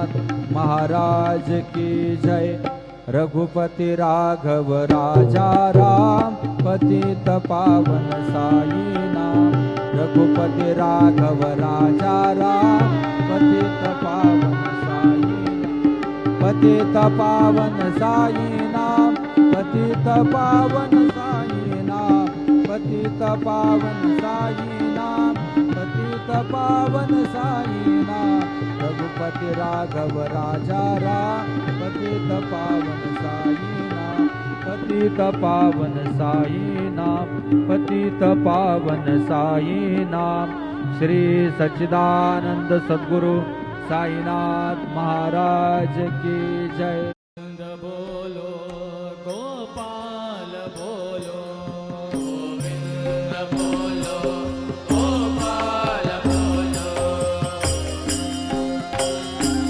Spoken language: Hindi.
साईनाथ महाराज की जय। रघुपति राघव राजा राम पतित पावन साईनाथ। रघुपति राघव राजा राम पतित पावन साईनाथ। पतित पावन साईनाथ पतित पावन साईनाथ। पतित पावन साईनाथ पतित पावन साईनाथ। रघुपति राघव राजा राम पतित पावन साईनाथ। पतित पावन साईनाथ पतित पावन साईनाथ। श्री सच्चिदानंद सद्गुरु साईनाथ महाराज की जय। बोलो